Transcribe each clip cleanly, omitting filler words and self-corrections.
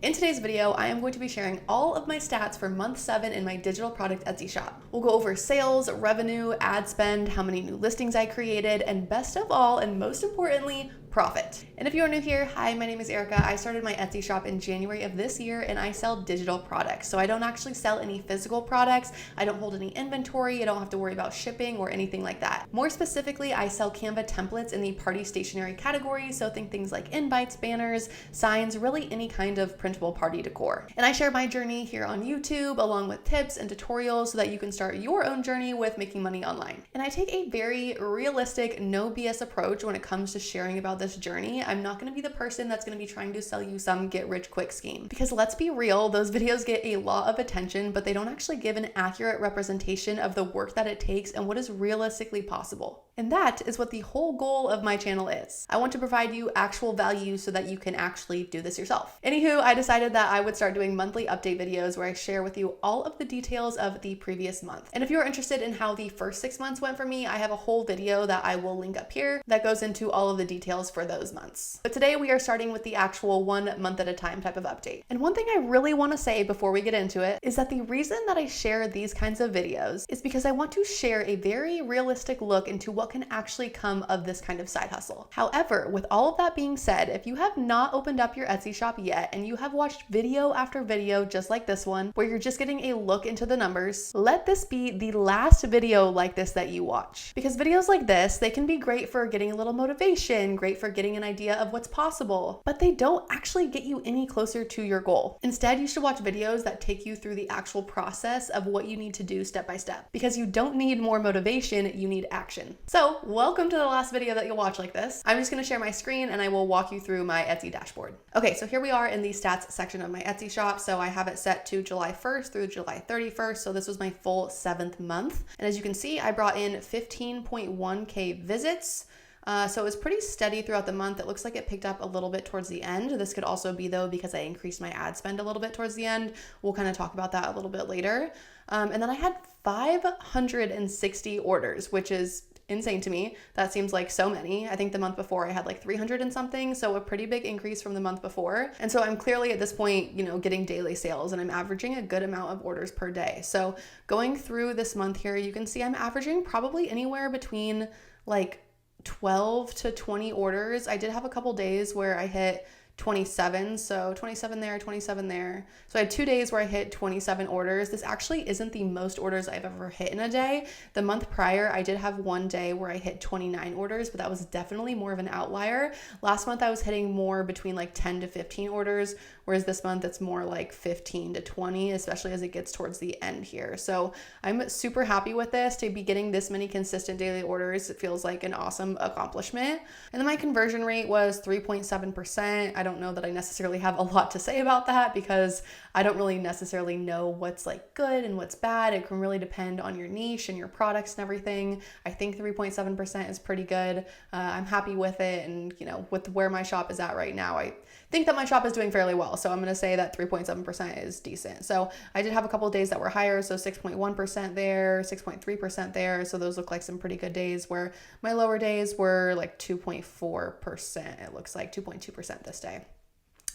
In today's video, I am going to be sharing all of my stats for month 7 in my digital product Etsy shop. We'll go over sales, revenue, ad spend, how many new listings I created, and best of all, and most importantly, profit. And if you are new here, hi, my name is Erica. I started my Etsy shop in January of this year and I sell digital products. So I don't actually sell any physical products. I don't hold any inventory. I don't have to worry about shipping or anything like that. More specifically, I sell Canva templates in the party stationery category. So think things like invites, banners, signs, really any kind of printable party decor. And I share my journey here on YouTube along with tips and tutorials so that you can start your own journey with making money online. And I take a very realistic, no BS approach when it comes to sharing about this journey. I'm not going to be the person that's going to be trying to sell you some get rich quick scheme, because let's be real, those videos get a lot of attention, but they don't actually give an accurate representation of the work that it takes and what is realistically possible. And that is what the whole goal of my channel is. I want to provide you actual value so that you can actually do this yourself. Anywho, I decided that I would start doing monthly update videos where I share with you all of the details of the previous month. And if you're interested in how the first 6 months went for me, I have a whole video that I will link up here that goes into all of the details for those months. But today we are starting with the actual 1 month at a time type of update. And one thing I really want to say before we get into it is that the reason that I share these kinds of videos is because I want to share a very realistic look into what can actually come of this kind of side hustle. However, with all of that being said, if you have not opened up your Etsy shop yet and you have watched video after video just like this one, where you're just getting a look into the numbers, let this be the last video like this that you watch. Because videos like this, they can be great for getting a little motivation, great for getting an idea of what's possible, but they don't actually get you any closer to your goal. Instead, you should watch videos that take you through the actual process of what you need to do step by step, because you don't need more motivation, you need action. So welcome to the last video that you'll watch like this. I'm just going to share my screen and I will walk you through my Etsy dashboard. Okay, so here we are in the stats section of my Etsy shop. So I have it set to July 1st through July 31st. So this was my full 7th month. And as you can see, I brought in 15.1K visits. So it was pretty steady throughout the month. It looks like it picked up a little bit towards the end. This could also be though because I increased my ad spend a little bit towards the end. We'll kind of talk about that a little bit later. And then I had 560 orders, which is insane to me. That seems like so many. I think the month before I had like 300 and something, so a pretty big increase from the month before. And so I'm clearly at this point, getting daily sales and I'm averaging a good amount of orders per day. So going through this month here, you can see I'm averaging probably anywhere between like 12 to 20 orders. I did have a couple days where I hit 27, so 27 there, 27 there. So I had 2 days where I hit 27 orders. This actually isn't the most orders I've ever hit in a day. The month prior, I did have 1 day where I hit 29 orders, but that was definitely more of an outlier. Last month, I was hitting more between like 10 to 15 orders, whereas this month it's more like 15 to 20, especially as it gets towards the end here. So I'm super happy with this. To be getting this many consistent daily orders, it feels like an awesome accomplishment. And then my conversion rate was 3.7%. I don't know that I necessarily have a lot to say about that because I don't really necessarily know what's like good and what's bad. It can really depend on your niche and your products and everything. I think 3.7% is pretty good. I'm happy with it. And with where my shop is at right now, I think that my shop is doing fairly well. So I'm going to say that 3.7% is decent. So I did have a couple of days that were higher. So 6.1% there, 6.3% there. So those look like some pretty good days, where my lower days were like 2.4%. It looks like 2.2% this day.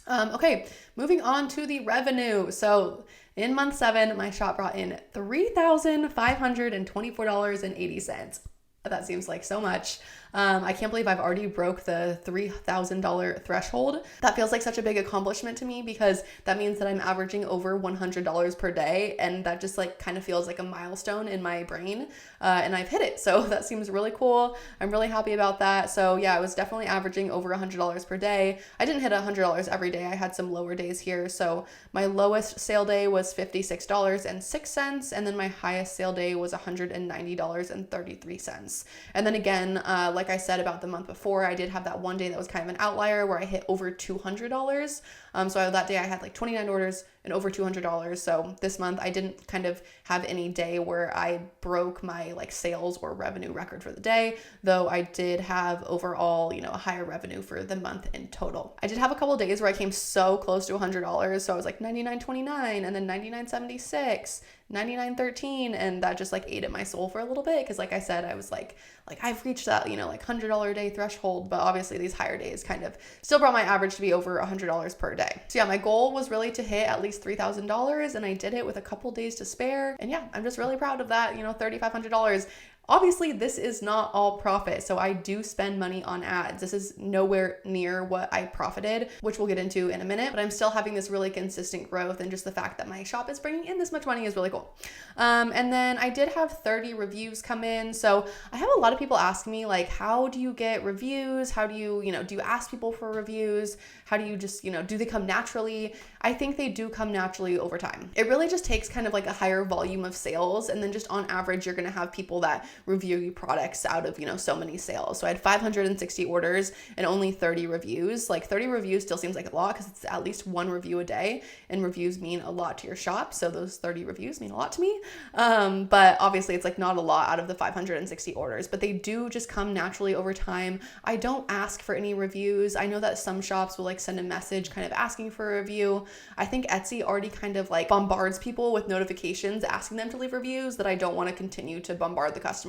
Okay, moving on to the revenue. So in month 7, my shop brought in $3,524.80. That seems like so much. I can't believe I've already broke the $3,000 threshold. That feels like such a big accomplishment to me because that means that I'm averaging over $100 per day. And that just like kind of feels like a milestone in my brain. And I've hit it. So that seems really cool. I'm really happy about that. So yeah, I was definitely averaging over $100 per day. I didn't hit $100 every day. I had some lower days here. So my lowest sale day was $56.06. And then my highest sale day was $190.33. And then again, like I said about the month before, I did have that 1 day that was kind of an outlier where I hit over $200. So that day I had like 29 orders and over $200. So this month I didn't kind of have any day where I broke my like sales or revenue record for the day, though I did have overall, a higher revenue for the month in total. I did have a couple of days where I came so close to $100. So I was like $99.29 and then $99.76, $99.13, and that just like ate at my soul for a little bit because like I said, I was like I've reached that, like $100 a day threshold, but obviously these higher days kind of still brought my average to be over $100 per day. day. So yeah, my goal was really to hit at least $3,000, and I did it with a couple days to spare. And yeah, I'm just really proud of that, $3,500. Obviously, this is not all profit, so I do spend money on ads. This is nowhere near what I profited, which we'll get into in a minute, but I'm still having this really consistent growth, and just the fact that my shop is bringing in this much money is really cool. And then I did have 30 reviews come in. So I have a lot of people asking me, like, how do you get reviews? How do you, do you ask people for reviews? How do you just, do they come naturally? I think they do come naturally over time. It really just takes kind of like a higher volume of sales, and then just on average, you're going to have people that review your products out of, so many sales. So I had 560 orders and only 30 reviews. Like 30 reviews still seems like a lot because it's at least one review a day, and reviews mean a lot to your shop. So those 30 reviews mean a lot to me. But obviously it's like not a lot out of the 560 orders, but they do just come naturally over time. I don't ask for any reviews. I know that some shops will like send a message kind of asking for a review. I think Etsy already kind of like bombards people with notifications asking them to leave reviews, that I don't want to continue to bombard the customer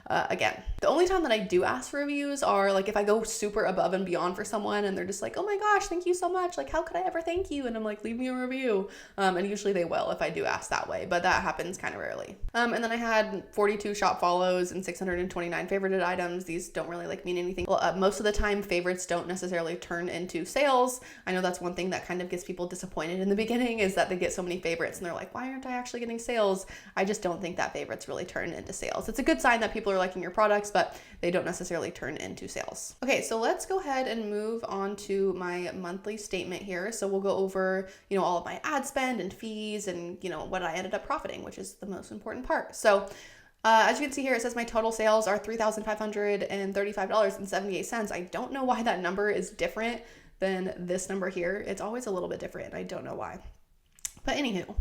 again. The only time that I do ask for reviews are like if I go super above and beyond for someone and they're just like, oh my gosh, thank you so much. Like, how could I ever thank you? And I'm like, leave me a review. And usually they will if I do ask that way, but that happens kind of rarely. And then I had 42 shop follows and 629 favorited items. These don't really like mean anything. Well, most of the time favorites don't necessarily turn into sales. I know that's one thing that kind of gets people disappointed in the beginning, is that they get so many favorites and they're like, why aren't I actually getting sales? I just don't think that favorites really turn into sales. It's a good sign that people are liking your products, but they don't necessarily turn into sales. Okay, so let's go ahead and move on to my monthly statement here. So we'll go over, all of my ad spend and fees and, what I ended up profiting, which is the most important part. So as you can see here, it says my total sales are $3,535.78. I don't know why that number is different than this number here. It's always a little bit different. I don't know why. But anywho,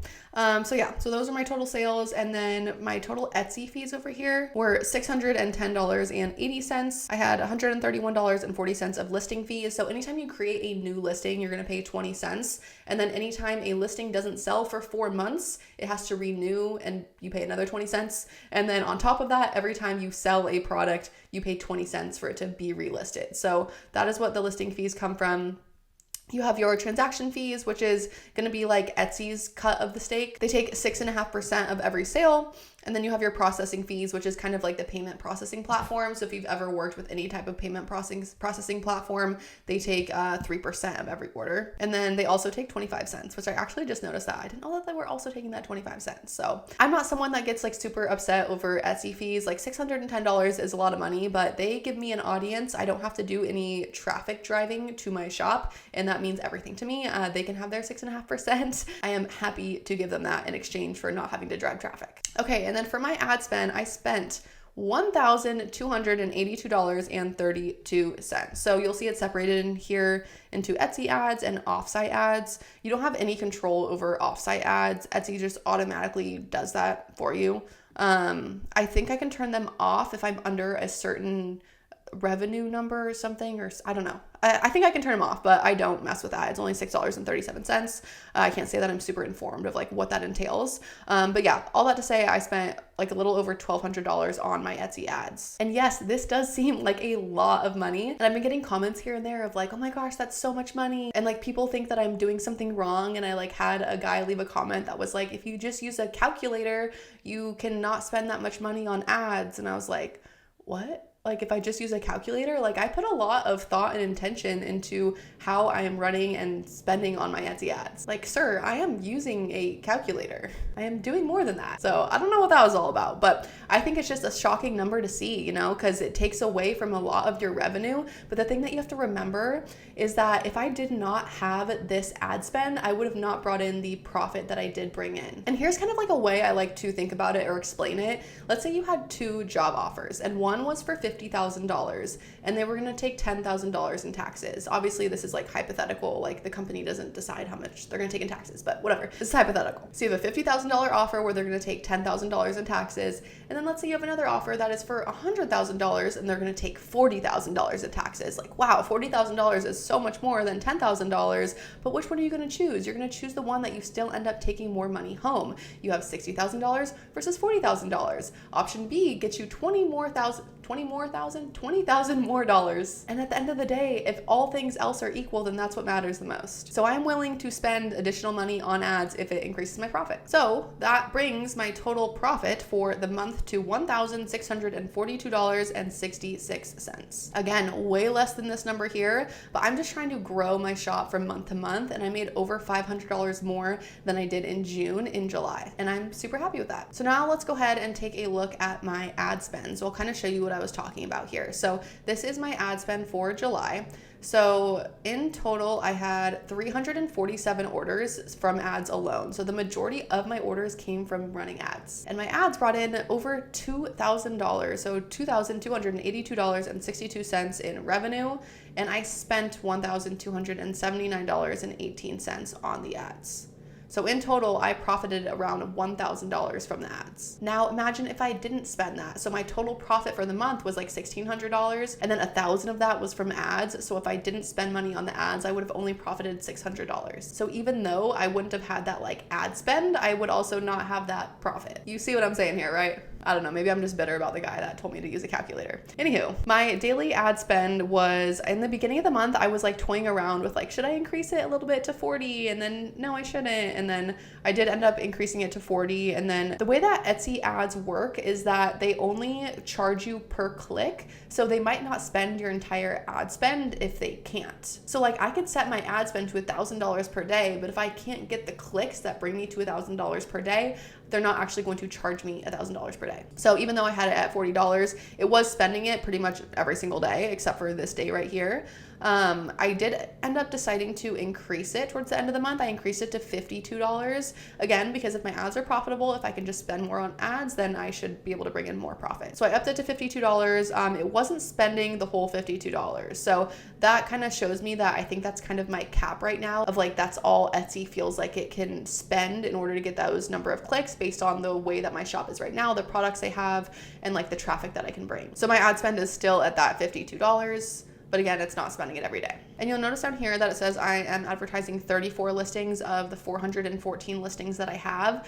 so those are my total sales. And then my total Etsy fees over here were $610.80. I had $131.40 of listing fees. So anytime you create a new listing, you're going to pay 20 cents. And then anytime a listing doesn't sell for 4 months, it has to renew and you pay another 20 cents. And then on top of that, every time you sell a product, you pay 20 cents for it to be relisted. So that is what the listing fees come from. You have your transaction fees, which is going to be like Etsy's cut of the steak. They take 6.5% of every sale. And then you have your processing fees, which is kind of like the payment processing platform. So if you've ever worked with any type of payment processing platform, they take 3% of every order. And then they also take 25 cents, which I actually just noticed that. I didn't know that they were also taking that 25 cents. So I'm not someone that gets like super upset over Etsy fees. Like $610 is a lot of money, but they give me an audience. I don't have to do any traffic driving to my shop, and that means everything to me. They can have their 6.5%. I am happy to give them that in exchange for not having to drive traffic. Okay, and then for my ad spend, I spent $1,282.32. So you'll see it separated in here into Etsy ads and offsite ads. You don't have any control over offsite ads. Etsy just automatically does that for you. I think I can turn them off if I'm under a certain revenue number or something, or I don't know. I think I can turn them off, but I don't mess with that. It's only $6.37. I can't say that I'm super informed of like what that entails. But yeah, all that to say, I spent like a little over $1,200 on my Etsy ads. And yes, this does seem like a lot of money. And I've been getting comments here and there of like, oh my gosh, that's so much money. And like people think that I'm doing something wrong. And I like had a guy leave a comment that was like, if you just use a calculator, you cannot spend that much money on ads. And I was like, what? Like if I just use a calculator, like I put a lot of thought and intention into how I am running and spending on my Etsy ads. Like, sir, I am using a calculator. I am doing more than that. So I don't know what that was all about, but I think it's just a shocking number to see, because it takes away from a lot of your revenue. But the thing that you have to remember is that if I did not have this ad spend, I would have not brought in the profit that I did bring in. And here's kind of like a way I like to think about it or explain it. Let's say you had 2 job offers and one was for $50,000 and they were going to take $10,000 in taxes. Obviously this is like hypothetical, like the company doesn't decide how much they're going to take in taxes, but whatever. This is hypothetical. So you have a $50,000 offer where they're going to take $10,000 in taxes. And then let's say you have another offer that is for $100,000 and they're going to take $40,000 in taxes. Like, wow, $40,000 is so much more than $10,000, but which one are you going to choose? You're going to choose the one that you still end up taking more money home. You have $60,000 versus $40,000. Option B gets you $20,000 $20,000 more dollars. And at the end of the day, if all things else are equal, then that's what matters the most. So I'm willing to spend additional money on ads if it increases my profit. So that brings my total profit for the month to $1,642.66. Again, way less than this number here, but I'm just trying to grow my shop from month to month, and I made over $500 more than I did in June in July, and I'm super happy with that. So now let's go ahead and take a look at my ad spend. So I'll kind of show you what I was talking about here. So this is my ad spend for July. So in total, I had 347 orders from ads alone. So the majority of my orders came from running ads. And my ads brought in over $2,000, so $2,282.62 in revenue. And I spent $1,279.18 on the ads. So in total, I profited around $1,000 from the ads. Now imagine if I didn't spend that. So my total profit for the month was like $1,600, and then $1,000 of that was from ads. So if I didn't spend money on the ads, I would have only profited $600. So even though I wouldn't have had that like ad spend, I would also not have that profit. You see what I'm saying here, right? I don't know, maybe I'm just bitter about the guy that told me to use a calculator. Anywho, my daily ad spend was, in the beginning of the month, I was like toying around with like, should I increase it a little bit to 40? And then no, I shouldn't. And then I did end up increasing it to 40. And then the way that Etsy ads work is that they only charge you per click. So they might not spend your entire ad spend if they can't. So like I could set my ad spend to $1,000 per day, but if I can't get the clicks that bring me to $1,000 per day, they're not actually going to charge me $1,000 per day. So even though I had it at $40, it was spending it pretty much every single day, except for this day right here. I did end up deciding to increase it towards the end of the month. I increased it to $52. Again, because if my ads are profitable, if I can just spend more on ads, then I should be able to bring in more profit. So I upped it to $52. It wasn't spending the whole $52. So that kind of shows me that I think that's kind of my cap right now of like, that's all Etsy feels like it can spend in order to get those number of clicks based on the way that my shop is right now, the products I have, and like the traffic that I can bring. So my ad spend is still at that $52. But again, it's not spending it every day. And you'll notice down here that it says I am advertising 34 listings of the 414 listings that I have.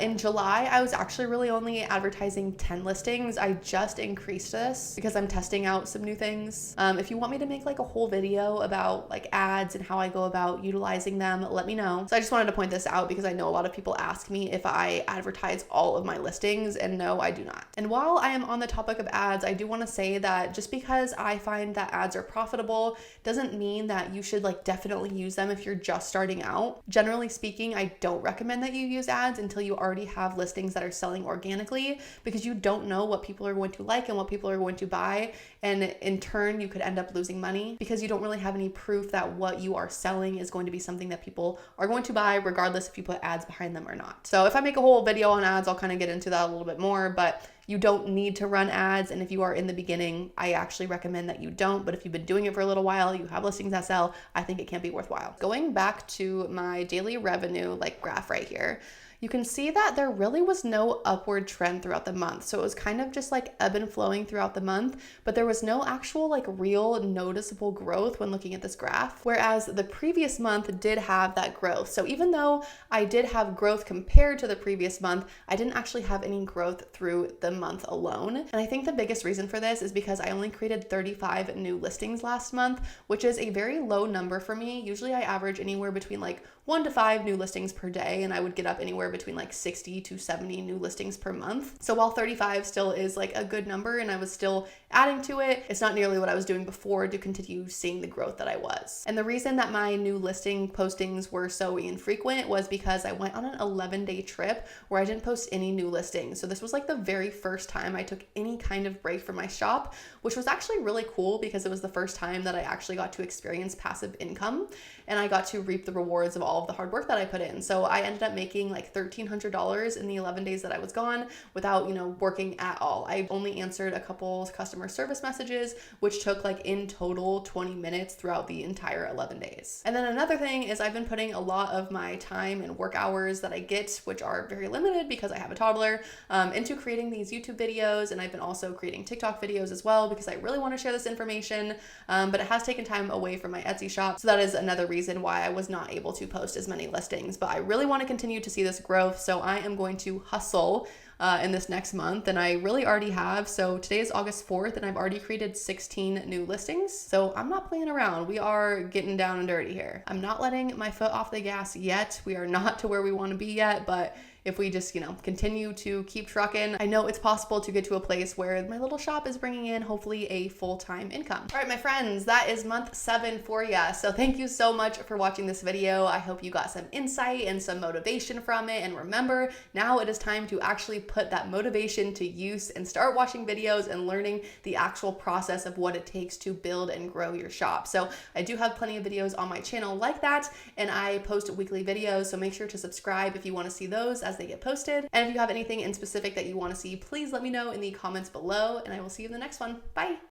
In July, I was actually really only advertising 10 listings. I just increased this because I'm testing out some new things. If you want me to make like a whole video about like ads and how I go about utilizing them, let me know. So I just wanted to point this out because I know a lot of people ask me if I advertise all of my listings, and no, I do not. And while I am on the topic of ads, I do want to say that just because I find that ads are profitable doesn't mean that you should like definitely use them if you're just starting out. Generally speaking, I don't recommend that you use ads until you already have listings that are selling organically, because you don't know what people are going to like and what people are going to buy, and in turn you could end up losing money because you don't really have any proof that what you are selling is going to be something that people are going to buy regardless if you put ads behind them or not. So if I make a whole video on ads, I'll kind of get into that a little bit more, but you don't need to run ads. And if you are in the beginning, I actually recommend that you don't. But if you've been doing it for a little while, you have listings that sell, I think it can be worthwhile. Going back to my daily revenue like graph right here, you can see that there really was no upward trend throughout the month. So it was kind of just like ebb and flowing throughout the month, but there was no actual like real noticeable growth when looking at this graph. Whereas the previous month did have that growth. So even though I did have growth compared to the previous month, I didn't actually have any growth through the month alone. And I think the biggest reason for this is because I only created 35 new listings last month, which is a very low number for me. Usually I average anywhere between like 1 to 5 new listings per day, and I would get up anywhere between like 60 to 70 new listings per month. So while 35 still is like a good number and I was still adding to it, it's not nearly what I was doing before to continue seeing the growth that I was. And the reason that my new listing postings were so infrequent was because I went on an 11-day trip where I didn't post any new listings. So this was like the very first time I took any kind of break from my shop, which was actually really cool because it was the first time that I actually got to experience passive income, and I got to reap the rewards of all of the hard work that I put in. So I ended up making like $1,300 in the 11 days that I was gone without, working at all. I only answered a couple customer service messages, which took like in total 20 minutes throughout the entire 11 days. And then another thing is I've been putting a lot of my time and work hours that I get, which are very limited because I have a toddler, into creating these YouTube videos. And I've been also creating TikTok videos as well because I really want to share this information, but it has taken time away from my Etsy shop. So that is another reason why I was not able to post post as many listings, but I really want to continue to see this growth. So I am going to hustle in this next month, and I really already have. So today is August 4th and I've already created 16 new listings. So I'm not playing around. We are getting down and dirty here. I'm not letting my foot off the gas yet. We are not to where we want to be yet, but if we just, continue to keep trucking, I know it's possible to get to a place where my little shop is bringing in hopefully a full-time income. All right, my friends, that is month 7 for ya. So thank you so much for watching this video. I hope you got some insight and some motivation from it. And remember, now it is time to actually put that motivation to use and start watching videos and learning the actual process of what it takes to build and grow your shop. So I do have plenty of videos on my channel like that, and I post weekly videos. So make sure to subscribe if you want to see those as they get posted. And if you have anything in specific that you want to see, please let me know in the comments below, and I will see you in the next one. Bye.